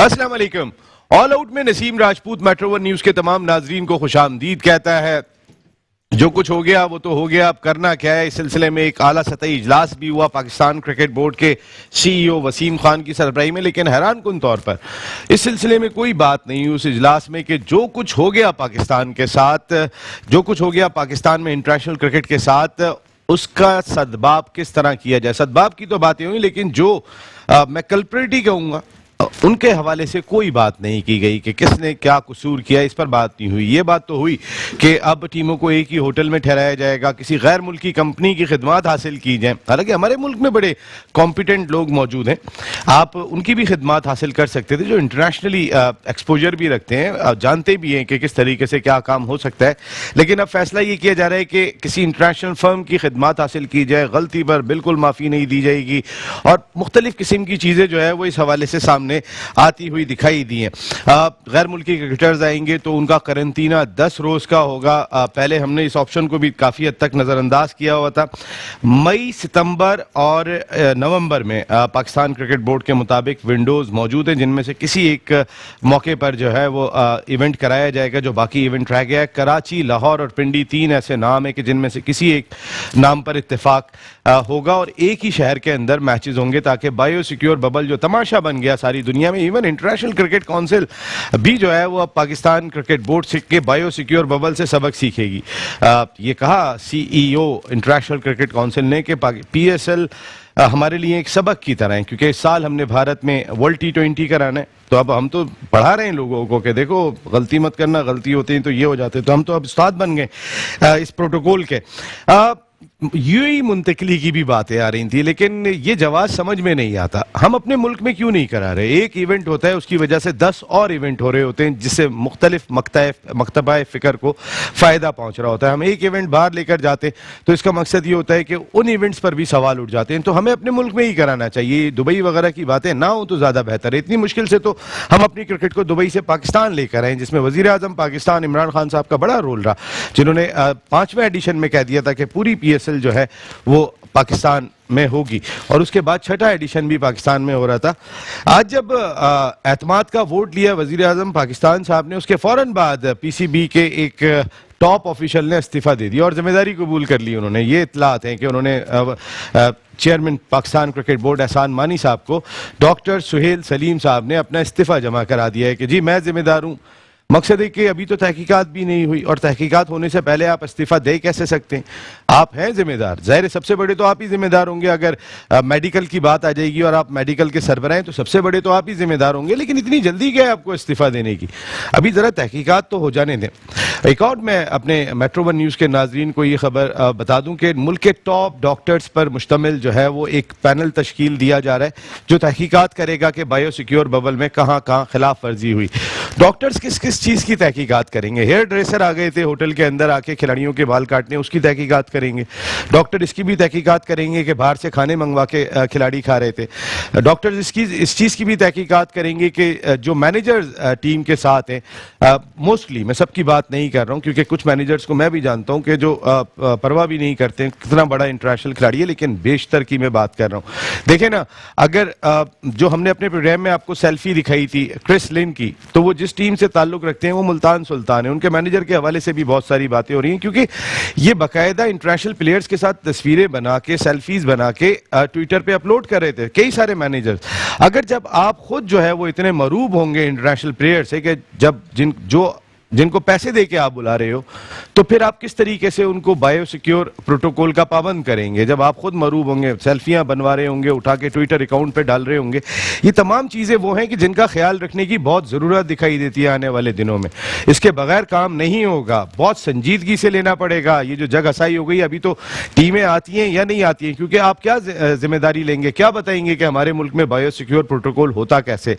السلام علیکم. All out میں نسیم راجپوت میٹرو ون نیوز کے تمام ناظرین کو خوش آمدید کہتا ہے. جو کچھ ہو گیا وہ تو ہو گیا, اب کرنا کیا ہے. اس سلسلے میں ایک اعلیٰ سطحی اجلاس بھی ہوا پاکستان کرکٹ بورڈ کے سی ای او وسیم خان کی سربراہی میں, لیکن حیران کن طور پر اس سلسلے میں کوئی بات نہیں اس اجلاس میں کہ جو کچھ ہو گیا پاکستان کے ساتھ, جو کچھ ہو گیا پاکستان میں انٹرنیشنل کرکٹ کے ساتھ, اس کا سدباب کس طرح کیا جائے. سدباب کی تو باتیں ہوئی, لیکن جو میں کلپریٹی کہوں گا ان کے حوالے سے کوئی بات نہیں کی گئی کہ کس نے کیا قصور کیا, اس پر بات نہیں ہوئی. یہ بات تو ہوئی کہ اب ٹیموں کو ایک ہی ہوٹل میں ٹھہرایا جائے گا, کسی غیر ملکی کمپنی کی خدمات حاصل کی جائیں. حالانکہ ہمارے ملک میں بڑے کمپیٹنٹ لوگ موجود ہیں, آپ ان کی بھی خدمات حاصل کر سکتے تھے جو انٹرنیشنلی ایکسپوجر بھی رکھتے ہیں, جانتے بھی ہیں کہ کس طریقے سے کیا کام ہو سکتا ہے. لیکن اب فیصلہ یہ کیا جا رہا ہے کہ کسی انٹرنیشنل فرم کی خدمات حاصل کی جائے, غلطی پر بالکل معافی نہیں دی جائے گی, اور مختلف قسم کی چیزیں جو ہے وہ اس حوالے سے سامنے آتی ہوئی دکھائی دی ہیں. غیر ملکی کرکٹرز آئیں گے تو ان کا قرنطینہ 10 روز کا ہوگا. پہلے ہم نے اس آپشن کو بھی کافی حد تک نظر انداز کیا ہوا تھا. مئی, ستمبر اور نومبر میں پاکستان کرکٹ بورڈ کے مطابق ونڈوز موجود ہیں جن میں سے کسی ایک موقع پر جو ہے وہ ایونٹ کرایا جائے گا. جو باقی ایونٹ رہ گیا ہے, کراچی, لاہور اور پنڈی, 3 ایسے نام ہیں کہ جن میں سے کسی ایک نام پر اتفاق ہوگا اور ایک ہی شہر کے اندر میچز ہوں گے, تاکہ بایو سیکیور ببل جو تماشا بن گیا ساری دنیا میں, ایون انٹرنیشنل کرکٹ کونسل بھی جو ہے وہ اب پاکستان کرکٹ بورڈ کے بایو سیکیور ببل سے سبق سیکھے گی. یہ کہا سی ای او انٹرنیشنل کرکٹ کونسل نے کہ پی ایس ایل ہمارے لیے ایک سبق کی طرح ہے, کیونکہ اس سال ہم نے بھارت میں ورلڈ T20 کرانا ہے. تو اب ہم تو پڑھا رہے ہیں لوگوں کو کہ دیکھو غلطی مت کرنا, غلطی ہوتی ہیں تو یہ ہو جاتے, تو ہم تو اب استاد بن گئے اس پروٹوکول کے. یوں منتقلی کی بھی باتیں آ رہی تھیں, لیکن یہ جواز سمجھ میں نہیں آتا. ہم اپنے ملک میں کیوں نہیں کرا رہے؟ ایک ایونٹ ہوتا ہے, اس کی وجہ سے 10 اور ایونٹ ہو رہے ہوتے ہیں جس سے مختلف مکتبہ فکر کو فائدہ پہنچ رہا ہوتا ہے. ہم ایک ایونٹ باہر لے کر جاتے تو اس کا مقصد یہ ہوتا ہے کہ ان ایونٹس پر بھی سوال اٹھ جاتے ہیں. تو ہمیں اپنے ملک میں ہی کرانا چاہیے. دبئی وغیرہ کی باتیں نہ ہوں تو زیادہ بہتر ہے. اتنی مشکل سے تو ہم اپنی کرکٹ کو دبئی سے پاکستان لے کر آئے, جس میں وزیر اعظم پاکستان عمران خان صاحب کا بڑا رول رہا, جنہوں نے 5ویں ایڈیشن میں کہہ دیا تھا کہ پوری پی ایس ایل جو ہے وہ پاکستان میں ہوگی, اور اس کے بعد 6واں ایڈیشن بھی پاکستان میں ہو رہا تھا. آج جب اعتماد کا ووٹ لیا وزیر اعظم پاکستان صاحب نے, اس کے فوراً بعد پی سی بی کے ایک ٹاپ آفیشل نے استعفیٰ دے دیا اور ذمہ داری قبول کر لی. انہوں نے یہ اطلاعات ہیں کہ انہوں نے chairman Pakistan cricket board Ehsan Mani صاحب کو ڈاکٹر سہیل سلیم صاحب نے اپنا استعفیٰ جمع کرا دیا ہے کہ جی میں ذمہ دار ہوں. مقصد ہے کہ ابھی تو تحقیقات بھی نہیں ہوئی, اور تحقیقات ہونے سے پہلے آپ استعفیٰ دے کیسے سکتے ہیں؟ آپ ہیں ذمہ دار, ظاہر ہے سب سے بڑے تو آپ ہی ذمہ دار ہوں گے. اگر میڈیکل کی بات آ جائے گی اور آپ میڈیکل کے سربراہ ہیں تو سب سے بڑے تو آپ ہی ذمہ دار ہوں گے, لیکن اتنی جلدی کیا ہے آپ کو استعفیٰ دینے کی؟ ابھی ذرا تحقیقات تو ہو جانے دیں. ایک اور میں اپنے میٹرو ون نیوز کے ناظرین کو یہ خبر بتا دوں کہ ملک کے ٹاپ ڈاکٹرز پر مشتمل جو ہے وہ ایک پینل تشکیل دیا جا رہا ہے جو تحقیقات کرے گا کہ بایو سیکیور ببل میں کہاں کہاں خلاف ورزی ہوئی. ڈاکٹرز کس کس چیز کی تحقیقات کریں گے؟ ہیئر ڈریسر آ گئے تھے ہوٹل کے اندر آ کے کھلاڑیوں کے بال کاٹنے, اس کی تحقیقات کریں گے. ڈاکٹر اس کی بھی تحقیقات کریں گے کہ باہر سے کھانے منگوا کے کھلاڑی کھا رہے تھے. ڈاکٹر اس چیز کی بھی تحقیقات کریں گے کہ جو مینیجرز ٹیم کے ساتھ ہیں, موسٹلی میں سب کی بات نہیں کر رہا ہوں کیونکہ کچھ مینیجرز کو میں بھی جانتا ہوں کہ جو پرواہ بھی نہیں کرتے ہیں کتنا بڑا انٹرنیشنل کھلاڑی ہے, لیکن بیشتر کی میں بات کر رہا ہوں. دیکھیں نا, اگر جو ہم نے اپنے پروگرام میں آپ کو سیلفی دکھائی تھی کرس لن کی, تو وہ جس ٹیم سے تعلق رکھتے ہیں وہ ملتان سلطان ہیں. ان کے مینیجر کے حوالے سے بھی بہت ساری باتیں ہو رہی ہیں, کیونکہ یہ باقاعدہ انٹرنیشنل پلیئرز کے ساتھ تصویریں بنا کے, سیلفیز بنا کے ٹویٹر پہ اپلوڈ کر رہے تھے کئی سارے مینیجرز. اگر جب آپ خود جو ہے وہ اتنے مروب ہوں گے انٹرنیشنل پلیئر سے کہ جن کو پیسے دے کے آپ بلا رہے ہو, تو پھر آپ کس طریقے سے ان کو بایو سیکیور پروٹوکول کا پابند کریں گے؟ جب آپ خود مروب ہوں گے, سیلفیاں بنوا رہے ہوں گے, اٹھا کے ٹویٹر اکاؤنٹ پہ ڈال رہے ہوں گے. یہ تمام چیزیں وہ ہیں کہ جن کا خیال رکھنے کی بہت ضرورت دکھائی دیتی ہے آنے والے دنوں میں. اس کے بغیر کام نہیں ہوگا, بہت سنجیدگی سے لینا پڑے گا. یہ جو جگ ہسائی ہو گئی, ابھی تو ٹیمیں آتی ہیں یا نہیں آتی ہیں, کیونکہ آپ کیا ذمہ داری لیں گے, کیا بتائیں گے کہ ہمارے ملک میں بایو سیکیور پروٹوکول ہوتا کیسے؟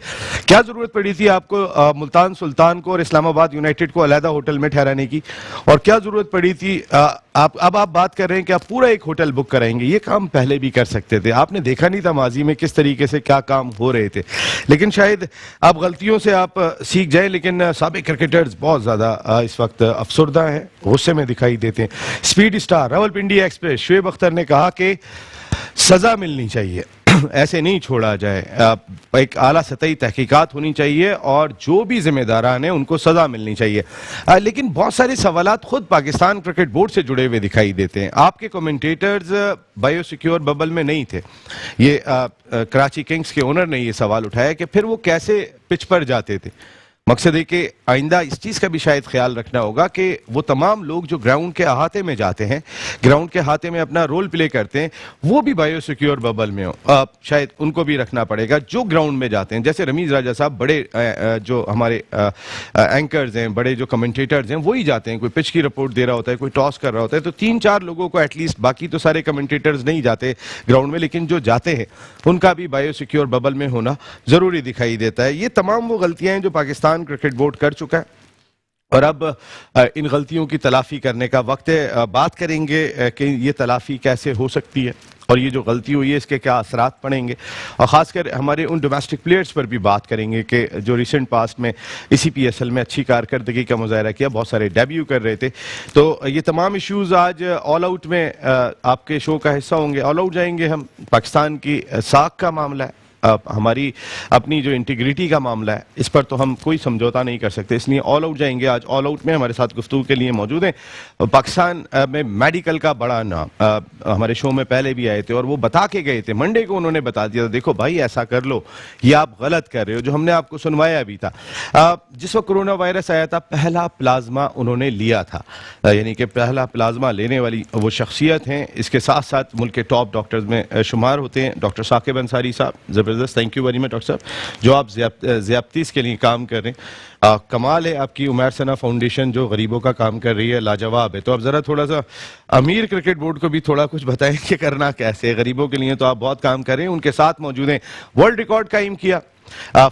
کیا ضرورت پڑی تھی آپ کو ملتان سلطان کو اور اسلام آباد یونائٹڈ کو علیحدہ ہوٹل میں ٹھہرانے کی, اور کیا ضرورت پڑی تھی اب آپ بات کر رہے ہیں کہ آپ پورا ایک ہوٹل بک کرائیں گے؟ یہ کام پہلے بھی کر سکتے تھے. آپ نے دیکھا نہیں تھا ماضی میں کس طریقے سے کیا کام ہو رہے تھے, لیکن شاید آپ غلطیوں سے آپ سیکھ جائیں. لیکن سابق کرکٹرز بہت زیادہ اس وقت افسردہ ہیں, غصے میں دکھائی دیتے ہیں. Speed star Rawalpindi express Shoaib Akhtar نے کہا کہ سزا ملنی چاہیے. ایسے نہیں چھوڑا جائے. ایک اعلیٰ سطحی تحقیقات ہونی چاہیے اور جو بھی ذمہ داران ہیں ان کو سزا ملنی چاہیے. لیکن بہت سارے سوالات خود پاکستان کرکٹ بورڈ سے جڑے ہوئے دکھائی دیتے ہیں. آپ کے کمنٹیٹرز بایو سیکیور ببل میں نہیں تھے. یہ کراچی کنگز کے اونر نے یہ سوال اٹھایا کہ پھر وہ کیسے پچ پر جاتے تھے. مقصد ہے کہ آئندہ اس چیز کا بھی شاید خیال رکھنا ہوگا کہ وہ تمام لوگ جو گراؤنڈ کے احاطے میں جاتے ہیں, گراؤنڈ کے احاطے میں اپنا رول پلے کرتے ہیں, وہ بھی بایو سیکیور ببل میں ہو. شاید ان کو بھی رکھنا پڑے گا جو گراؤنڈ میں جاتے ہیں. جیسے رمیز راجہ صاحب بڑے جو ہمارے اینکرز ہیں, بڑے جو کمنٹیٹرز ہیں, وہی جاتے ہیں. کوئی پچ کی رپورٹ دے رہا ہوتا ہے, کوئی ٹاس کر رہا ہوتا ہے, تو 3-4 لوگوں کو ایٹ لیسٹ, باقی تو سارے کمنٹیٹرز نہیں جاتے گراؤنڈ میں, لیکن جو جاتے ہیں ان کا بھی بایو سیکیور ببل میں ہونا ضروری دکھائی دیتا ہے. یہ تمام وہ غلطیاں ہیں جو پاکستان کرکٹ بورڈ کر چکا ہے اور اب ان غلطیوں کی تلافی کرنے کا وقت ہے. بات کریں گے کہ یہ تلافی کیسے ہو سکتی ہے اور یہ جو غلطی ہوئی ہے اس کے کیا اثرات پڑیں گے, اور خاص کر ہمارے ان ڈومیسٹک پلیئرز پر بھی بات کریں گے کہ جو ریسنٹ پاسٹ میں اسی پی ایس ایل میں اچھی کارکردگی کا مظاہرہ کیا, بہت سارے ڈیبیو کر رہے تھے. تو یہ تمام ایشوز آج آل آؤٹ میں آپ کے شو کا حصہ ہوں گے. آل آؤٹ جائیں گے ہم. پاکستان کی ساکھ کا معاملہ ہے, ہماری اپنی جو انٹیگریٹی کا معاملہ ہے, اس پر تو ہم کوئی سمجھوتا نہیں کر سکتے, اس لیے آل آؤٹ جائیں گے. آج آل آؤٹ میں ہمارے ساتھ گفتگو کے لیے موجود ہیں پاکستان میں میڈیکل کا بڑا نام, ہمارے شو میں پہلے بھی آئے تھے اور وہ بتا کے گئے تھے. منڈے کو انہوں نے بتا دیا تھا, دیکھو بھائی ایسا کر لو, یہ آپ غلط کر رہے ہو, جو ہم نے آپ کو سنوایا بھی تھا. جس وقت کرونا وائرس آیا تھا پہلا پلازما انہوں نے لیا تھا, یعنی کہ پہلا پلازما لینے والی وہ شخصیت ہیں. اس کے ساتھ ساتھ ملک کے ٹاپ ڈاکٹرز میں شمار ہوتے ہیں. ڈاکٹر ثاقب انصاری صاحب زبردست, thank you very much doctor صاحب, جو آپ زیادتیز کے لیے کام کر رہے ہیں. کمال ہے آپ کی عمیر ثنا فاؤنڈیشن جو غریبوں کا کام کر رہی ہے, لاجواب ہے. تو اب ذرا تھوڑا سا امیر کرکٹ بورڈ کو بھی تھوڑا کچھ بتائیں کہ کرنا کیسے, غریبوں کے لیے تو آپ بہت کام کر رہے ہیں. ان کے ساتھ موجود ہیں, ورلڈ ریکارڈ قائم کیا.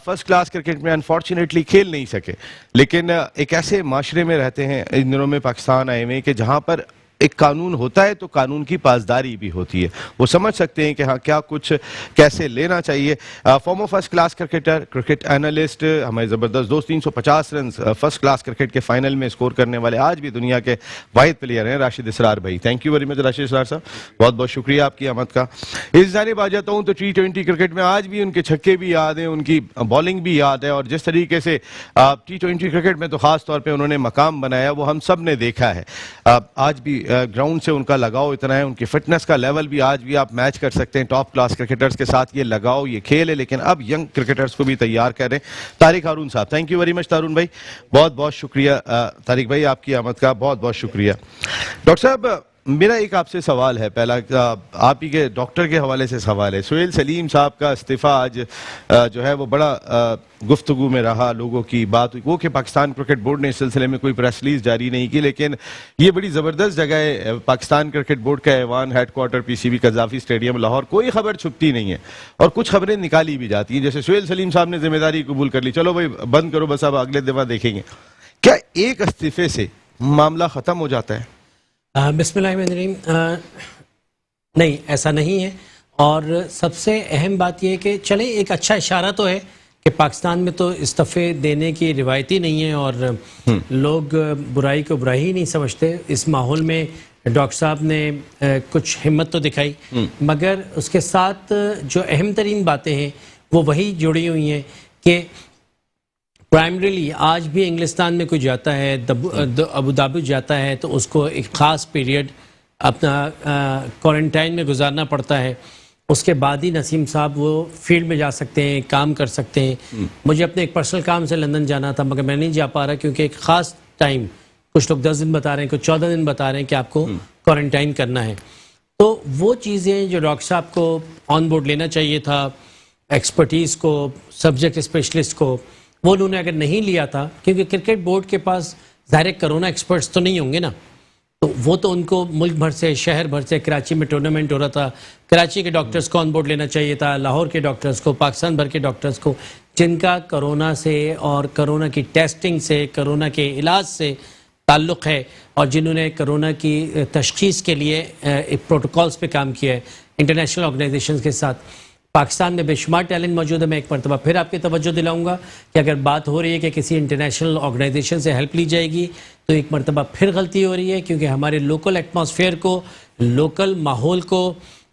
فرسٹ کلاس کرکٹ میں انفارچونیٹلی کھیل نہیں سکے, لیکن ایک ایسے معاشرے میں رہتے ہیں ان دنوں میں پاکستان آئے ہوئے کہ جہاں پر ایک قانون ہوتا ہے تو قانون کی پاسداری بھی ہوتی ہے. وہ سمجھ سکتے ہیں کہ ہاں کیا کچھ کیسے لینا چاہیے. Former first class cricketer, cricket analyst, ہمارے زبردست دوست, 350 رنز فرسٹ کلاس کرکٹ کے فائنل میں اسکور کرنے والے آج بھی دنیا کے واحد پلیئر ہیں راشد اسرار بھائی. Thank you very much Rashid Israr sahab, بہت بہت شکریہ آپ کی آمد کا. اس جانب آ جاتا ہوں تو T20 کرکٹ میں آج بھی ان کے چھکے بھی یاد ہیں, ان کی بالنگ بھی یاد ہے, اور جس طریقے سے T20 کرکٹ میں تو خاص طور پہ انہوں نے مقام بنایا وہ ہم سب نے دیکھا ہے. آج بھی گراؤنڈ سے ان کا لگاؤ اتنا ہے, ان کی فٹنس کا لیول بھی آج بھی آپ میچ کر سکتے ہیں ٹاپ کلاس کرکٹرز کے ساتھ. یہ لگاؤ, یہ کھیل ہے, لیکن اب ینگ کرکٹرز کو بھی تیار کر رہے ہیں. طارق ہارون صاحب, تھینک یو ویری مچ تارون بھائی, بہت بہت شکریہ. طارق بھائی آپ کی آمد کا بہت بہت شکریہ. ڈاکٹر صاحب میرا ایک آپ سے سوال ہے, پہلا آپ ہی کے ڈاکٹر کے حوالے سے سوال ہے. سہیل سلیم صاحب کا استعفیٰ آج جو ہے وہ بڑا گفتگو میں رہا, لوگوں کی بات ہوئی. وہ کہ پاکستان کرکٹ بورڈ نے اس سلسلے میں کوئی پریس ریلیز جاری نہیں کی, لیکن یہ بڑی زبردست جگہ ہے پاکستان کرکٹ بورڈ کا ایوان, head quarter PCB Gaddafi stadium Lahore. کوئی خبر چھپتی نہیں ہے اور کچھ خبریں نکالی بھی جاتی ہیں. جیسے سہیل سلیم صاحب نے ذمہ داری قبول کر لی, چلو بھائی بند کرو بس, اب اگلے دفعہ دیکھیں گے. کیا ایک استعفے سے معاملہ ختم ہو جاتا ہے؟ بسم اللہ الرحمن الرحیم. نہیں, ایسا نہیں ہے. اور سب سے اہم بات یہ ہے کہ چلیں ایک اچھا اشارہ تو ہے کہ پاکستان میں تو استعفے دینے کی روایتی نہیں ہے اور لوگ برائی کو برائی ہی نہیں سمجھتے. اس ماحول میں ڈاکٹر صاحب نے کچھ ہمت تو دکھائی, مگر اس کے ساتھ جو اہم ترین باتیں ہیں وہ وہی جڑی ہوئی ہیں کہ پرائمریلی آج بھی انگلستان میں کوئی جاتا ہے, ابوظہبی جاتا ہے, تو اس کو ایک خاص پیریڈ اپنا کوارنٹائن میں گزارنا پڑتا ہے. اس کے بعد ہی نسیم صاحب وہ فیلڈ میں جا سکتے ہیں, کام کر سکتے ہیں. مجھے اپنے ایک پرسنل کام سے لندن جانا تھا مگر میں نہیں جا پا رہا کیونکہ ایک خاص ٹائم, کچھ لوگ 10 دن بتا رہے ہیں, کچھ 14 دن بتا رہے ہیں کہ آپ کو کوارنٹائن کرنا ہے. تو وہ چیزیں جو ڈاکٹر صاحب کو آن بورڈ لینا چاہیے تھا, ایکسپرٹیز کو, سبجیکٹ اسپیشلسٹ کو, وہ انہوں نے اگر نہیں لیا تھا, کیونکہ کرکٹ بورڈ کے پاس ظاہر کرونا ایکسپرٹس تو نہیں ہوں گے نا, تو وہ تو ان کو ملک بھر سے, شہر بھر سے, کراچی میں ٹورنامنٹ ہو رہا تھا, کراچی کے ڈاکٹرز کو آن بورڈ لینا چاہیے تھا, لاہور کے ڈاکٹرز کو, پاکستان بھر کے ڈاکٹرز کو, جن کا کرونا سے اور کرونا کی ٹیسٹنگ سے, کرونا کے علاج سے تعلق ہے, اور جنہوں نے کرونا کی تشخیص کے لیے پروٹوکولز پہ کام کیا ہے انٹرنیشنل آرگنائزیشنز کے ساتھ. پاکستان میں بے شمار ٹیلنٹ موجود ہے. میں ایک مرتبہ پھر آپ کی توجہ دلاؤں گا کہ اگر بات ہو رہی ہے کہ کسی انٹرنیشنل آرگنائزیشن سے ہیلپ لی جائے گی تو ایک مرتبہ پھر غلطی ہو رہی ہے, کیونکہ ہمارے لوکل ایٹماسفیئر کو, لوکل ماحول کو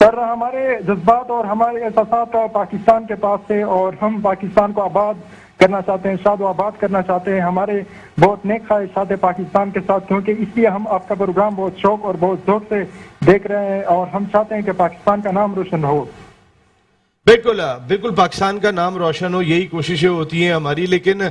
سر ہمارے جذبات اور ہمارے احساسات پاکستان کے پاس سے، اور ہم پاکستان کو آباد کرنا چاہتے ہیں، شاد و آباد کرنا چاہتے ہیں. ہمارے بہت نیک خواہشات ہیں پاکستان کے ساتھ، کیونکہ اس لیے ہم آپ کا پروگرام بہت شوق اور بہت ذوق سے دیکھ رہے ہیں، اور ہم چاہتے ہیں کہ پاکستان کا نام روشن ہو. بالکل بالکل پاکستان کا نام روشن ہو، یہی کوششیں ہوتی ہیں ہماری، لیکن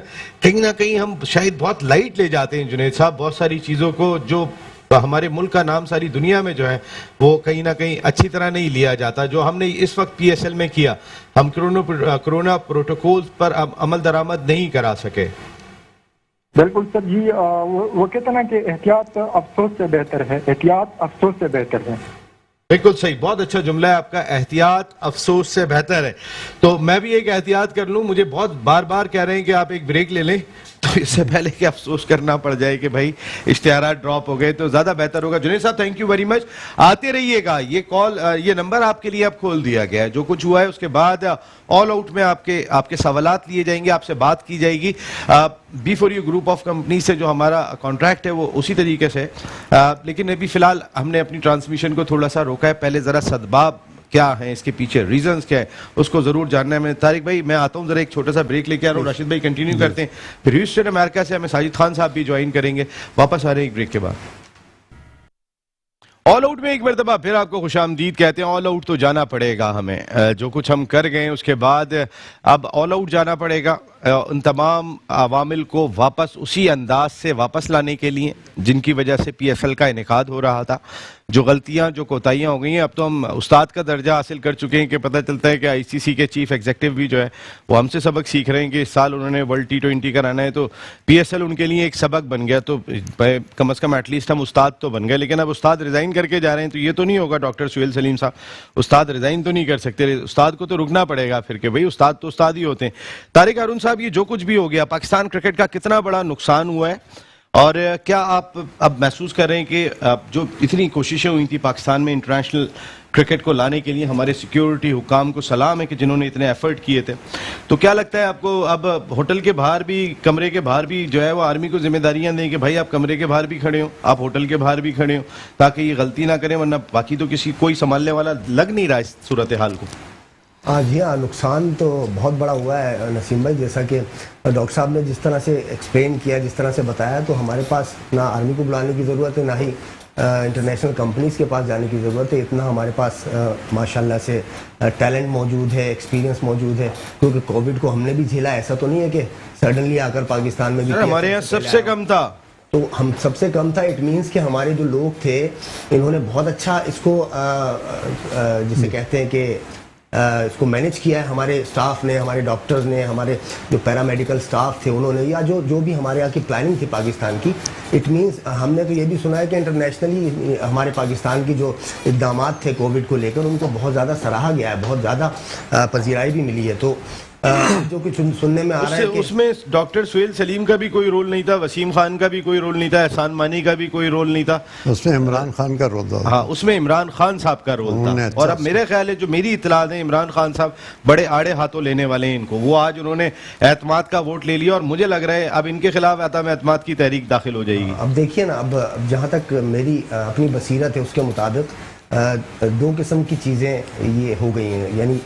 کہیں نہ کہیں ہم شاید بہت لائٹ لے جاتے ہیں جنید صاحب بہت ساری چیزوں کو، جو ہمارے ملک کا نام ساری دنیا میں جو ہے وہ کہیں نہ کہیں اچھی طرح نہیں لیا جاتا. جو ہم نے اس وقت پی ایس ایل میں کیا، ہم کرونا پروٹوکول پر عمل درآمد نہیں کرا سکے. بالکل سر جی، وہ کہتے ہیں نا کہ احتیاط افسوس سے بہتر ہے، احتیاط افسوس سے بہتر ہے. بالکل صحیح، بہت اچھا جملہ ہے آپ کا، احتیاط افسوس سے بہتر ہے. تو میں بھی ایک احتیاط کر لوں، مجھے بہت بار بار کہہ رہے ہیں کہ آپ ایک بریک لے لیں، تو اس سے پہلے کہ افسوس کرنا پڑ جائے کہ بھائی اشتہارات ڈراپ ہو گئے تو زیادہ بہتر ہوگا. جنید صاحب تھینک یو ویری مچ، آتے رہیے گا. یہ کال، یہ نمبر آپ کے لیے اب کھول دیا گیا ہے. جو کچھ ہوا ہے اس کے بعد آل آؤٹ میں آپ کے سوالات لیے جائیں گے، آپ سے بات کی جائے گی. B4U گروپ آف کمپنی سے جو ہمارا کانٹریکٹ ہے وہ اسی طریقے سے، لیکن ابھی فی الحال ہم نے اپنی ٹرانسمیشن کو تھوڑا سا روکا ہے. پہلے ذرا سدباب کیا ہیں اس کے پیچھے، ریزنز کیا ہے، اس کو ضرور جاننا ہے. میں طارق بھائی میں آتا ہوں، ذرا ایک چھوٹا سا بریک لے کے آ رہا ہوں. راشد بھائی کنٹینیو کرتے ہیں، پھر ہیوسٹن امریکہ سے ہمیں ساجد خان صاحب بھی جوائن کریں گے. واپس آ رہے ہیں ایک بریک کے بعد. آل آؤٹ میں ایک مرتبہ پھر آپ کو خوش آمدید کہتے ہیں. آل آؤٹ تو جانا پڑے گا ہمیں، جو کچھ ہم کر گئے اس کے بعد اب آل آؤٹ جانا پڑے گا ان تمام عوامل کو واپس اسی انداز سے واپس لانے کے لیے جن کی وجہ سے پی ایس ایل کا انعقاد ہو رہا تھا. جو غلطیاں، جو کوتاہیاں ہو گئی ہیں، اب تو ہم استاد کا درجہ حاصل کر چکے ہیں کہ پتہ چلتا ہے کہ آئی سی سی کے چیف ایگزیکٹو بھی جو ہے وہ ہم سے سبق سیکھ رہے ہیں کہ اس سال انہوں نے ورلڈ T20 کرانا ہے، تو پی ایس ایل ان کے لیے ایک سبق بن گیا. تو کم از کم ایٹ لیسٹ ہم استاد تو بن گئے. لیکن اب استاد ریزائن کر کے جا رہے ہیں تو یہ تو نہیں ہوگا ڈاکٹر سہیل سلیم صاحب، استاد ریزائن تو نہیں کر سکتے، استاد کو تو رکنا پڑے گا پھر کہ بھئی استاد تو استاد ہی ہوتے ہیں. طارق ہارون صاحب، یہ جو کچھ بھی ہو گیا، پاکستان کرکٹ کا کتنا بڑا نقصان ہوا ہے، اور کیا آپ اب محسوس کر رہے ہیں کہ جو اتنی کوششیں ہوئی تھی پاکستان میں انٹرنیشنل کرکٹ کو لانے کے لیے، ہمارے سیکیورٹی حکام کو سلام ہے کہ جنہوں نے اتنے ایفرٹ کیے تھے، تو کیا لگتا ہے آپ کو اب ہوٹل کے باہر بھی، کمرے کے باہر بھی جو ہے وہ آرمی کو ذمہ داریاں دیں کہ بھائی آپ کمرے کے باہر بھی کھڑے ہوں، آپ ہوٹل کے باہر بھی کھڑے ہوں، تاکہ یہ غلطی نہ کریں، ورنہ باقی تو کوئی سنبھالنے والا لگ نہیں رہا اس صورتحال کو. جی ہاں، نقصان تو بہت بڑا ہوا ہے نسیم بھائی. جیسا کہ ڈاکٹر صاحب نے جس طرح سے ایکسپلین کیا، جس طرح سے بتایا، تو ہمارے پاس نہ آرمی کو بلانے کی ضرورت ہے، نہ ہی انٹرنیشنل کمپنیز کے پاس جانے کی ضرورت ہے. اتنا ہمارے پاس ماشاءاللہ سے ٹیلنٹ موجود ہے، ایکسپیرینس موجود ہے. کیونکہ کووڈ کو ہم نے بھی جھیلا، ایسا تو نہیں ہے کہ سڈنلی آ کر پاکستان میں بھی ہمارے یہاں سب سے کم تھا، تو ہم سب سے کم تھا. اٹ مینس کہ ہمارے جو لوگ تھے انہوں نے بہت اچھا اس کو جسے کہتے ہیں کہ اس کو مینیج کیا ہے. ہمارے اسٹاف نے، ہمارے ڈاکٹرز نے، ہمارے جو پیرامیڈیکل اسٹاف تھے انہوں نے، یا جو بھی ہمارے یہاں کی پلاننگ تھی پاکستان کی. اٹ مینس ہم نے تو یہ بھی سنا ہے کہ انٹرنیشنلی ہمارے پاکستان کی جو اقدامات تھے کووڈ کو لے کر ان کو بہت زیادہ سراہا گیا ہے، بہت زیادہ پذیرائی بھی ملی ہے. تو جو کچھ سننے میں آ رہا ہے کہ اس میں ڈاکٹر سہیل سلیم کا بھی کوئی رول نہیں تھا، وسیم خان کا بھی کوئی رول نہیں تھا، احسان مانی کا بھی کوئی رول نہیں تھا، اس میں عمران خان کا رول تھا. ہاں اس میں عمران خان صاحب کا رول تھا. اور اب میرے خیال ہے جو میری اطلاعات ہیں، عمران خان صاحب بڑے آڑے ہاتھوں لینے والے ہیں ان کو. وہ آج انہوں نے اعتماد کا ووٹ لے لیا اور مجھے لگ رہا ہے اب ان کے خلاف عدم اعتماد کی تحریک داخل ہو جائے گی. اب دیکھیے نا، اب جہاں تک میری اپنی بصیرت ہے اس کے مطابق دو قسم کی چیزیں یہ ہو گئی ہیں. یعنی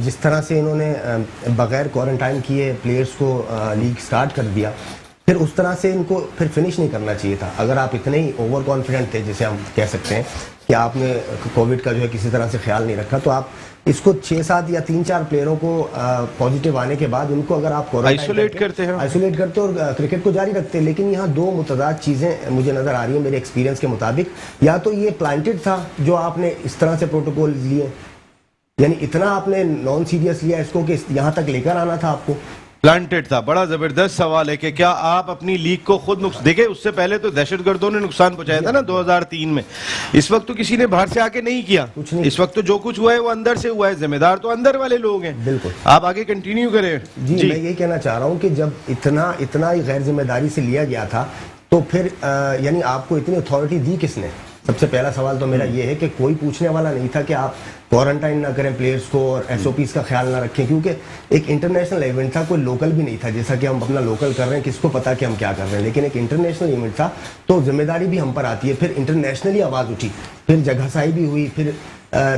جس طرح سے انہوں نے بغیر کوارنٹائن کیے پلیئرز کو لیگ سٹارٹ کر دیا، پھر اس طرح سے ان کو پھر فنش نہیں کرنا چاہیے تھا. اگر آپ اتنے ہی اوور کانفیڈنٹ تھے، جسے ہم کہہ سکتے ہیں کہ آپ نے کووڈ کا جو ہے کسی طرح سے خیال نہیں رکھا، تو آپ اس کو 6-7 یا 3-4 پلیئروں کو پازیٹیو آنے کے بعد ان کو اگر آپ آئسولیٹ کرتے اور کرکٹ کو جاری رکھتے. لیکن یہاں دو متضاد چیزیں مجھے نظر آ رہی ہیں میرے ایکسپیرینس کے مطابق. یا تو یہ پلانٹڈ تھا جو آپ نے اس طرح سے پروٹوکول لیے، یعنی اتنا آپ نے نان سیریس لیا اس کو کہ یہاں تک لے کر آنا تھا آپ کو. پلانٹڈ تھا. بڑا زبردست سوال ہے کہ کیا آپ اپنی لیگ کو خود دیکھیں، اس سے پہلے تو دہشت گردوں نے نقصان پہنچایا تھا نا 2003 میں. اس وقت تو کسی نے باہر سے آ کے نہیں کیا، اس وقت تو جو کچھ ہوا ہے وہ اندر سے ہوا ہے. ذمہ دار تو اندر والے لوگ ہیں. بالکل. آپ آگے کنٹینیو کریں. جی میں یہی کہنا چاہ رہا ہوں کہ جب اتنا ہی غیر ذمہ داری سے لیا گیا تھا، تو پھر یعنی آپ کو اتنی اتھارٹی دی کس نے؟ سب سے پہلا سوال تو میرا یہ ہے کہ کوئی پوچھنے والا نہیں تھا کہ آپ کوارنٹائن نہ کریں پلیئرز کو اور ایس او پیز کا خیال نہ رکھیں، کیونکہ ایک انٹرنیشنل ایونٹ تھا، کوئی لوکل بھی نہیں تھا. جیسا کہ ہم اپنا لوکل کر رہے ہیں، کس کو پتا کہ ہم کیا کر رہے ہیں، لیکن ایک انٹرنیشنل ایونٹ تھا تو ذمہ داری بھی ہم پر آتی ہے. پھر انٹرنیشنلی آواز اٹھی، پھر جگہ سائی بھی ہوئی، پھر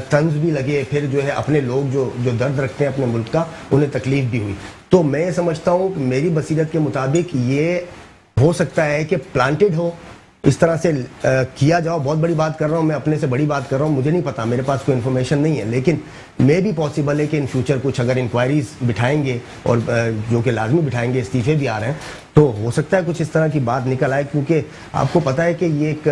طنز بھی لگے, پھر جو ہے اپنے لوگ جو درد رکھتے ہیں اپنے ملک کا انہیں تکلیف بھی ہوئی. تو میں سمجھتا ہوں کہ میری بصیرت کے مطابق یہ ہو سکتا ہے کہ پلانٹڈ ہو, اس طرح سے کیا جاؤ. بہت بڑی بات کر رہا ہوں میں, اپنے سے بڑی بات کر رہا ہوں, مجھے نہیں پتا, میرے پاس کوئی انفارمیشن نہیں ہے, لیکن میں بھی پاسبل ہے کہ ان فیوچر کچھ اگر انکوائریز بٹھائیں گے اور جو کہ لازمی بٹھائیں گے, استعفے بھی آ رہے ہیں, تو ہو سکتا ہے کچھ اس طرح کی بات نکل آئے. کیونکہ آپ کو پتہ ہے کہ یہ ایک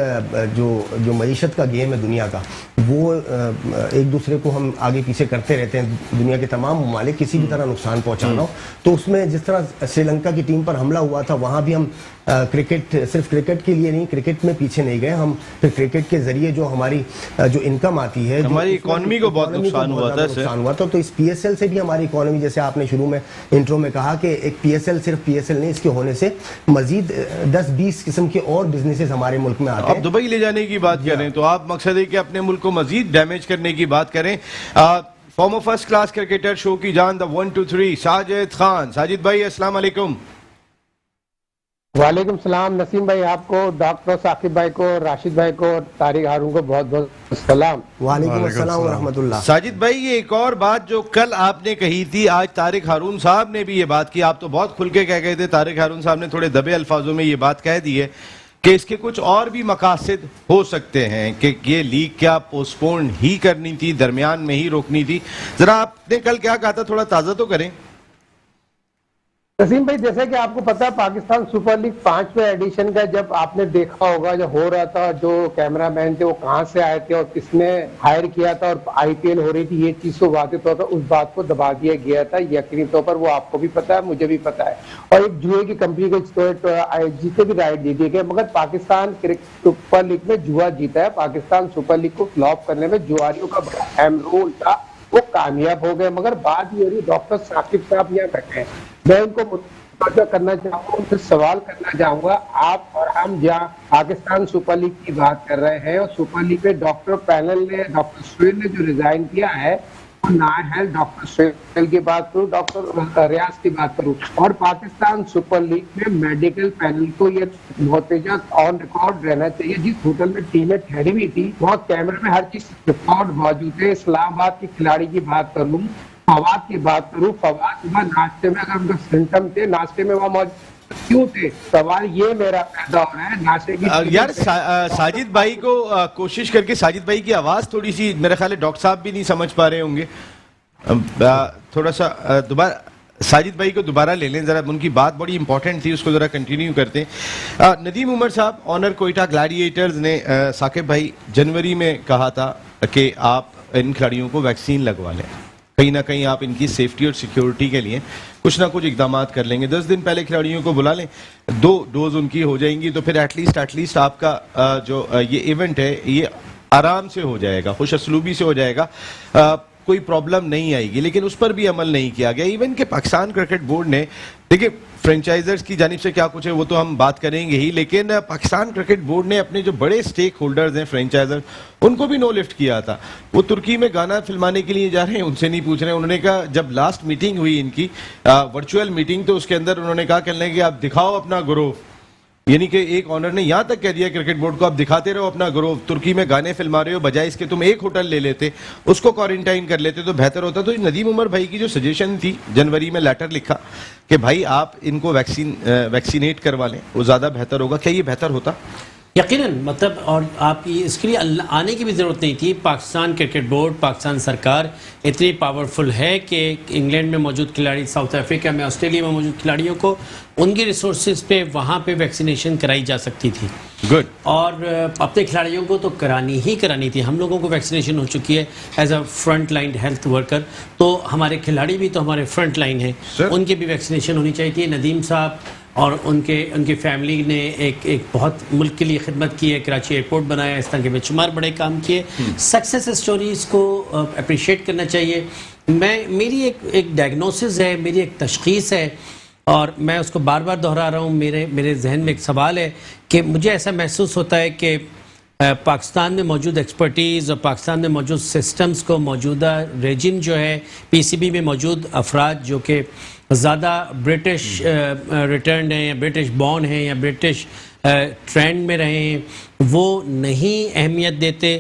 جو معیشت کا گیم ہے دنیا کا, وہ ایک دوسرے کو ہم آگے پیچھے کرتے رہتے ہیں. دنیا کے تمام ممالک کسی بھی طرح نقصان پہنچانا ہو, تو اس میں جس طرح سری لنکا کی ٹیم پر حملہ ہوا تھا, وہاں بھی ہم کرکٹ, صرف کرکٹ کے لیے نہیں, کرکٹ میں پیچھے نہیں گئے ہم, پھر کرکٹ کے ذریعے جو ہماری جو انکم آتی ہے, ہماری اکانومی کو بہت نقصان ہوا تھا. تو اس پی ایس ایل سے بھی ہماری اکانومی, جیسے آپ نے شروع میں انٹرو میں کہا کہ ایک پی ایس ایل صرف پی ایس ایل نہیں, اس کے ہونے سے مزید 10-20 قسم کے اور بزنسز ہمارے ملک میں آتے ہیں. آپ دبئی لے جانے کی بات کریں تو آپ مقصد ہے کہ اپنے ملک کو مزید ڈیمیج کرنے کی بات کریں. فارمر فرسٹ کلاس کرکٹر, شو کی جان, دا 1 2 3 ساجد خان. ساجد بھائی السلام علیکم. وعلیکم السلام نسیم بھائی, آپ کو, ڈاکٹر ثاقب بھائی کو, راشد بھائی کو اور طارق ہارون کو بہت بہت السلام. وعلیکم السلام ورحمۃ اللہ. ساجد بھائی یہ ایک اور بات جو کل آپ نے کہی تھی, آج طارق ہارون صاحب نے بھی یہ بات کی. آپ تو بہت کھل کے کہہ گئے تھے, طارق ہارون صاحب نے تھوڑے دبے الفاظوں میں یہ بات کہہ دی ہے کہ اس کے کچھ اور بھی مقاصد ہو سکتے ہیں, کہ یہ لیگ کیا پوسٹ پون ہی کرنی تھی, درمیان میں ہی روکنی تھی. ذرا آپ نے کل کیا کہا تھا, تھوڑا تازہ تو کریں. نسیم بھائی, جیسے کہ آپ کو پتا ہے پاکستان سپر لیگ 5ویں ایڈیشن کا جب آپ نے دیکھا ہوگا جو ہو رہا تھا, جو کیمرہ مین تھے وہ کہاں سے آئے تھے اور کس نے ہائر کیا تھا, اور آئی پی ایل ہو رہی تھی, یہ چیز کو واضح طور پر اس بات کو دبا دیا گیا تھا. یقینی طور پر وہ آپ کو بھی پتا ہے, مجھے بھی پتا ہے, اور ایک جوئے کی کمپنی کو جیتے بھی رائٹ دی دی گئی. مگر پاکستان سپر لیگ میں جوا جیتا ہے. پاکستان سپر لیگ کو فلاپ کرنے میں جواریوں کا بڑا اہم رول تھا, وہ کامیاب ہو گئے. مگر بات یہ رہی, ڈاکٹر ثاقب صاحب یہاں بیٹھے ہیں, میں ان کو متوجہ کرنا چاہوں گا, ان سے سوال کرنا چاہوں گا. آپ اور ہم جہاں پاکستان سپر لیگ کی بات کر رہے ہیں, اور سپر لیگ پہ ڈاکٹر پینل نے, ڈاکٹر سہیل نے جو ریزائن کیا ہے, نہ ہے ڈاکٹر سہیل کی بات کروں, ڈاکٹر ریاض کی بات کروں, اور پاکستان سپر لیگ میں میڈیکل پینل کو یہ نوتیجہ آن ریکارڈ رہنا چاہیے. جس ہوٹل میں ٹیمیں ٹھہری ہوئی تھی, وہاں کیمرے میں ہر چیز ریکارڈ موجود ہے. اسلام آباد کی کھلاڑی کی بات کر لوں, فواد کی بات کروں, فواد صبح ناشتے میں اگر ان کا سمٹم تھے, ناشتے میں وہاں موجود کیوں تھے, سوال یہ میرا پیدا ہو رہا ہے. ناشتے کی یار ساجد بھائی کو کوشش کر کے, ساجد بھائی کی آواز تھوڑی سی میرا خیال ہے ڈاکٹر صاحب بھی نہیں سمجھ پا رہے ہوں گے, تھوڑا سا دوبارہ ساجد بھائی کو دوبارہ لے لیں ذرا, ان کی بات بڑی امپورٹنٹ تھی, اس کو ذرا کنٹینیو کرتے ہیں. ندیم عمر صاحب, آنر کوئٹہ گلیڈیٹرز نے ثاقب بھائی جنوری میں کہا تھا کہ آپ ان کھلاڑیوں کو ویکسین لگوا لیں, کہیں نہ کہیں آپ ان کی سیفٹی اور سیکیورٹی کے لیے کچھ نہ کچھ اقدامات کر لیں گے. 10 دن پہلے کھلاڑیوں کو بلا لیں, 2 ڈوز ان کی ہو جائیں گی, تو پھر ایٹ لیسٹ آپ کا جو یہ ایونٹ ہے یہ آرام سے ہو جائے گا, خوش اسلوبی سے ہو جائے گا, کوئی پرابلم نہیں آئے گی. لیکن اس پر بھی عمل نہیں کیا گیا. ایون کہ پاکستان کرکٹ بورڈ نے, دیکھیں فرینچائزرز کی جانب سے کیا کچھ ہے وہ تو ہم بات کریں گے ہی, لیکن پاکستان کرکٹ بورڈ نے اپنے جو بڑے سٹیک ہولڈرز ہیں فرینچائزر, ان کو بھی نو لفٹ کیا تھا. وہ ترکی میں گانا فلمانے کے لیے جا رہے ہیں, ان سے نہیں پوچھ رہے ہیں. انہوں نے کہا جب لاسٹ میٹنگ ہوئی ان کی ورچوئل میٹنگ, تو اس کے اندر انہوں نے کہا کہنے کہ آپ دکھاؤ اپنا گروہ, یعنی کہ ایک آنر نے یہاں تک کہہ دیا کرکٹ بورڈ کو, آپ دکھاتے رہو اپنا گروہ, ترکی میں گانے فلما رہے ہو, بجائے اس کے تم ایک ہوٹل لے لیتے, اس کو کوارنٹائن کر لیتے تو بہتر ہوتا. تو ندیم عمر بھائی کی جو سجیشن تھی, جنوری میں لیٹر لکھا کہ بھائی آپ ان کو ویکسینیٹ کروا لیں, وہ زیادہ بہتر ہوگا. کیا یہ بہتر ہوتا؟ یقیناً, مطلب, اور آپ کی اس کے لیے آنے کی بھی ضرورت نہیں تھی. پاکستان کرکٹ بورڈ, پاکستان سرکار اتنی پاورفل ہے کہ انگلینڈ میں موجود کھلاڑی, ساؤتھ افریقہ میں, آسٹریلیا میں موجود کھلاڑیوں کو ان کی ریسورسز پہ وہاں پہ ویکسینیشن کرائی جا سکتی تھی. گڈ. اور اپنے کھلاڑیوں کو تو کرانی تھی. ہم لوگوں کو ویکسینیشن ہو چکی ہے as a front line health worker, تو ہمارے کھلاڑی بھی تو ہمارے فرنٹ لائن ہیں, ان کی بھی ویکسینیشن ہونی چاہیے تھی. ندیم صاحب اور ان کی فیملی نے ایک بہت ملک کے لیے خدمت کی ہے, کراچی ایئرپورٹ بنایا, اس طرح کے بے شمار بڑے کام کیے. سکسیس اسٹوریز کو اپریشیٹ کرنا چاہیے. میری ایک ڈائگنوسس ہے, میری ایک تشخیص ہے, اور میں اس کو بار بار دہرا رہا ہوں. میرے ذہن میں ایک سوال ہے کہ مجھے ایسا محسوس ہوتا ہے کہ پاکستان میں موجود ایکسپرٹیز اور پاکستان میں موجود سسٹمز کو, موجودہ ریجن جو ہے پی سی بی میں موجود افراد جو کہ زیادہ برٹش ریٹرنڈ ہیں یا برٹش بورن ہیں یا برٹش ٹرینڈ میں رہے ہیں, وہ نہیں اہمیت دیتے.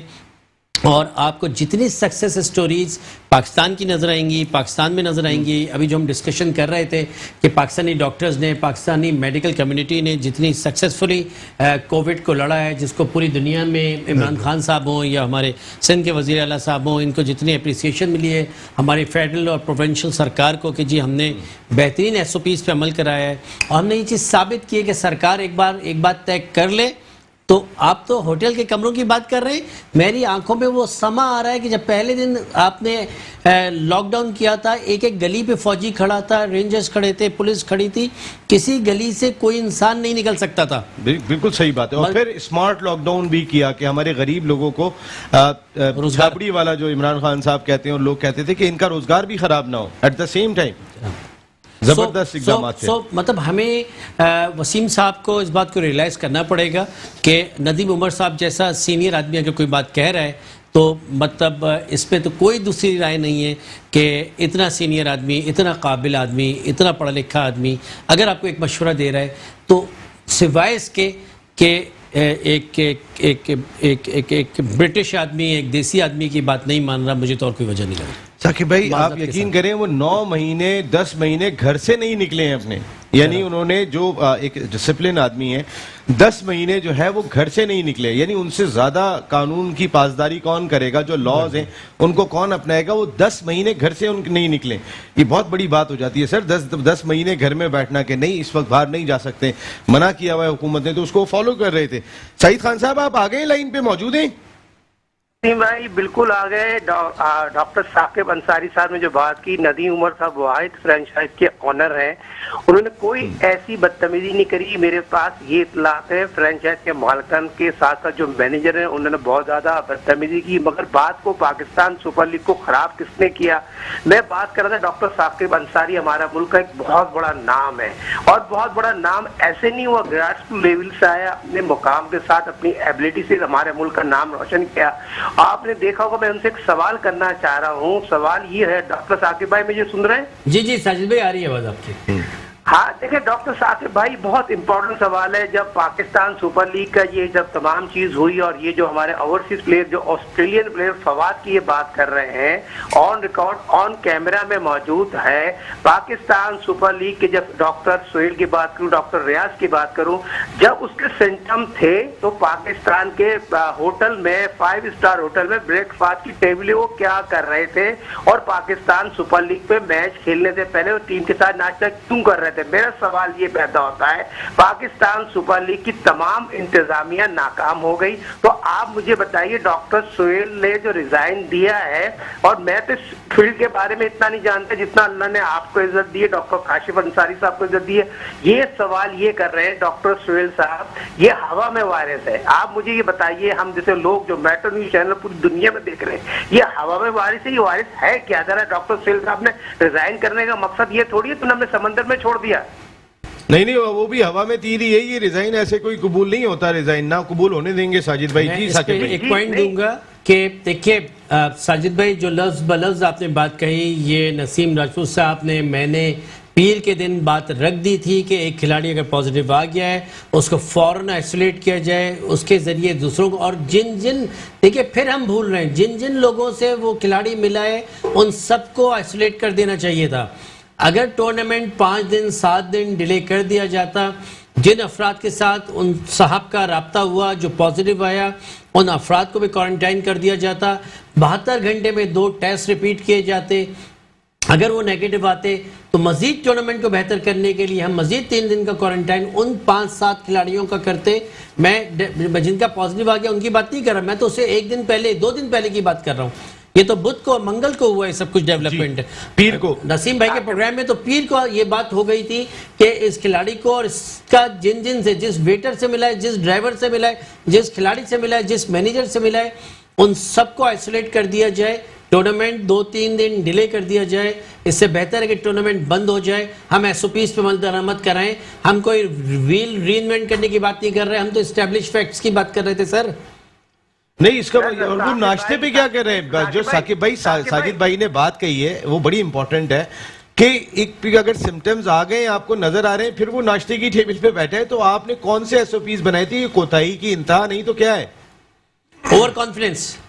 اور آپ کو جتنی سکسیس سٹوریز پاکستان کی نظر آئیں گی، پاکستان میں نظر آئیں گی. ابھی جو ہم ڈسکشن کر رہے تھے کہ پاکستانی ڈاکٹرز نے، پاکستانی میڈیکل کمیونٹی نے جتنی سکسیسفلی کووڈ کو لڑا ہے، جس کو پوری دنیا میں عمران خان صاحب ہوں یا ہمارے سندھ کے وزیر اعلیٰ صاحب ہوں، ان کو جتنی اپریسیشن ملی ہے ہماری فیڈرل اور پروونشل سرکار کو کہ جی ہم نے بہترین ایس او پیز پہ عمل کرایا ہے. اور ہم نے یہ چیز ثابت کی ہے کہ سرکار ایک بات طے کر لے. تو آپ تو ہوٹل کے کمروں کی بات کر رہے ہیں، میری آنکھوں میں وہ سما آ رہا ہے کہ جب پہلے دن آپ نے لاک ڈاؤن کیا تھا، ایک ایک گلی پہ فوجی کھڑا تھا، رینجرز کھڑے تھے، پولیس کھڑی تھی، کسی گلی سے کوئی انسان نہیں نکل سکتا تھا. بالکل صحیح بات ہے. اور پھر اسمارٹ لاک ڈاؤن بھی کیا کہ ہمارے غریب لوگوں کو جھاپڑی والا جو عمران خان صاحب کہتے ہیں اور لوگ کہتے تھے کہ ان کا روزگار بھی خراب نہ ہو، ایٹ دا سیم ٹائم زبردست اقدامات تھے. مطلب ہمیں وسیم صاحب کو اس بات کو ریئلائز کرنا پڑے گا کہ ندیم عمر صاحب جیسا سینئر آدمی اگر کوئی بات کہہ رہا ہے تو مطلب اس پہ تو کوئی دوسری رائے نہیں ہے کہ اتنا سینئر آدمی، اتنا قابل آدمی، اتنا پڑھا لکھا آدمی اگر آپ کو ایک مشورہ دے رہا ہے تو سوائے اس کے کہ ایک برٹش آدمی، ایک دیسی آدمی کی بات نہیں مان رہا، مجھے تو اور کوئی وجہ نہیں لگا. ثاقب بھائی آپ یقین کریں وہ 9 مہینے 10 مہینے گھر سے نہیں نکلے ہیں اپنے، یعنی انہوں نے جو ایک ڈسپلن آدمی ہے 10 مہینے جو ہے وہ گھر سے نہیں نکلے. یعنی ان سے زیادہ قانون کی پاسداری کون کرے گا؟ جو لاز ہیں ان کو کون اپنائے گا؟ وہ 10 مہینے گھر سے ان نہیں نکلے. یہ بہت بڑی بات ہو جاتی ہے سر، 10 مہینے گھر میں بیٹھنا کہ نہیں اس وقت باہر نہیں جا سکتے، منع کیا ہوا ہے حکومت نے، تو اس کو فالو کر رہے تھے. سعید خان صاحب آپ آگئے لائن پہ موجود ہیں؟ بھائی بالکل آ گئے. ڈاکٹر ثاقب انصاری صاحب نے جو بات کی، ندیم عمر صاحب واحد فرینچائز کے آنر ہیں، انہوں نے کوئی ایسی بدتمیزی نہیں کری. میرے پاس یہ اطلاعات ہے فرینچائز کے مالکان کے ساتھ ساتھ جو مینیجر ہیں انہوں نے بہت زیادہ بدتمیزی کی. مگر بات کو پاکستان سپر لیگ کو خراب کس نے کیا؟ میں بات کر رہا تھا ڈاکٹر ثاقب انصاری ہمارا ملک کا ایک بہت بڑا نام ہے، اور بہت بڑا نام ایسے نہیں ہوا، گراس لیول سے آیا، اپنے مقام کے ساتھ اپنی ایبلٹی سے ہمارے ملک کا نام روشن کیا. آپ نے دیکھا ہوگا، میں ان سے ایک سوال کرنا چاہ رہا ہوں. سوال یہ ہے ڈاکٹر ثاقب بھائی، مجھے سن رہے ہیں؟ جی ساجد بھائی آ رہی ہے آواز آپ کی. ہاں دیکھیں ڈاکٹر ثاقب بھائی، بہت امپورٹنٹ سوال ہے. جب پاکستان سپر لیگ کا یہ جب تمام چیز ہوئی اور یہ جو ہمارے اوورسیز پلیئر جو آسٹریلین پلیئر فواد کی یہ بات کر رہے ہیں، آن ریکارڈ آن کیمرہ میں موجود ہے. پاکستان سپر لیگ کے جب ڈاکٹر سہیل کی بات کروں، ڈاکٹر ریاض کی بات کروں، جب اس کے سمٹم تھے تو پاکستان کے ہوٹل میں 5 اسٹار ہوٹل میں بریک فاسٹ کی ٹیبلیں وہ کیا کر رہے تھے، اور پاکستان سپر لیگ پہ میچ کھیلنے سے پہلے وہ ٹیم کے ساتھ ناشتہ کیوں کر رہے تھے؟ میرا سوال یہ پیدا ہوتا ہے، پاکستان سپر لیگ کی تمام انتظامیہ ناکام ہو گئی، تو آپ مجھے بتائیے ڈاکٹر سہیل نے جو ریزائن دیا ہے، اور میں تو فیلڈ کے بارے میں اتنا نہیں جانتا جتنا اللہ نے آپ کو عزت دی ہے، ڈاکٹر کاشف انصاری صاحب کو عزت دی ہے. یہ سوال یہ کر رہے ہیں ڈاکٹر سہیل صاحب، یہ ہوا میں وائرس ہے. آپ مجھے یہ بتائیے، ہم جیسے لوگ جو میٹرو نیوز چینل پوری دنیا میں دیکھ رہے ہیں، یہ ہوا میں وائرس ہے، یہ وائرس ہے کیا؟ ذرا ڈاکٹر سہیل صاحب نے ریزائن کرنے کا مقصد یہ تھوڑی ہے تو ہم نے سمندر میں چھوڑ دیا. نہیں وہ بھی ہوا میں تیر ہی ہے. یہ ریزائن ایسے کوئی قبول نہیں ہوتا، ریزائن نہ قبول ہونے دیں گے ساجد بھائی. جی ثاقب بھائی ایک پوائنٹ دوں گا کہ دیکھیے ساجد بھائی، جو لفظ بلفظ آپ نے بات کہی، یہ نسیم راجپوت صاحب نے، میں نے پیر کے دن بات رکھ دی تھی کہ ایک کھلاڑی اگر پازیٹیو آ گیا ہے اس کو فوراً آئسولیٹ کیا جائے، اس کے ذریعے دوسروں کو، اور دیکھیے پھر ہم بھول رہے ہیں جن لوگوں سے وہ کھلاڑی ملا ہے ان سب کو آئسولیٹ کر دینا چاہیے تھا. اگر ٹورنامنٹ 5 دن 7 دن ڈیلے کر دیا جاتا، جن افراد کے ساتھ ان صاحب کا رابطہ ہوا جو پازیٹیو آیا ان افراد کو بھی کوارنٹائن کر دیا جاتا، 72 گھنٹے میں 2 ٹیسٹ ریپیٹ کیے جاتے، اگر وہ نیگیٹو آتے تو مزید ٹورنامنٹ کو بہتر کرنے کے لیے ہم مزید 3 دن کا کوارنٹائن ان 5-7 کھلاڑیوں کا کرتے. میں جن کا پازیٹیو آ گیا ان کی بات نہیں کر رہا، میں تو اسے 1 دن پہلے 2 دن پہلے کی بات کر رہا ہوں. یہ تو بدھ کو منگل کو ہوا ہے سب کچھ ڈیولپمنٹ. پیر کو نسیم بھائی کے پروگرام میں تو پیر کو یہ بات ہو گئی تھی کہ اس کھلاڑی کو اور اس کا جن سے، جس ویٹر سے ملا ہے، جس ڈرائیور سے ملا ہے، جس کھلاڑی سے ملا ہے، جس مینیجر سے ملا ہے، ان سب کو آئسولیٹ کر دیا جائے، ٹورنامنٹ 2-3 دن ڈیلے کر دیا جائے. اس سے بہتر ہے کہ ٹورنامنٹ بند ہو جائے. ہم ایس او پیز پہ عمل درآمد کرائیں. ہم کوئی ویل ری انوینٹ کرنے کی بات نہیں کر رہے، ہم تو اسٹیبلش فیکٹس کی بات کر رہے تھے سر. نہیں اس کا وہ ناشتے پہ کیا کر رہے ہیں جو ثاقب بھائی ساجد بھائی نے بات کہی ہے وہ بڑی امپورٹنٹ ہے کہ ایک اگر سمٹمز آ گئے آپ کو نظر آ رہے ہیں، پھر وہ ناشتے کی ٹیبل پہ بیٹھے ہیں، تو آپ نے کون سے ایس او پیز بنائے تھے؟ یہ کوتاہی کی انتہا نہیں تو کیا ہے؟ Over confidence.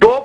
2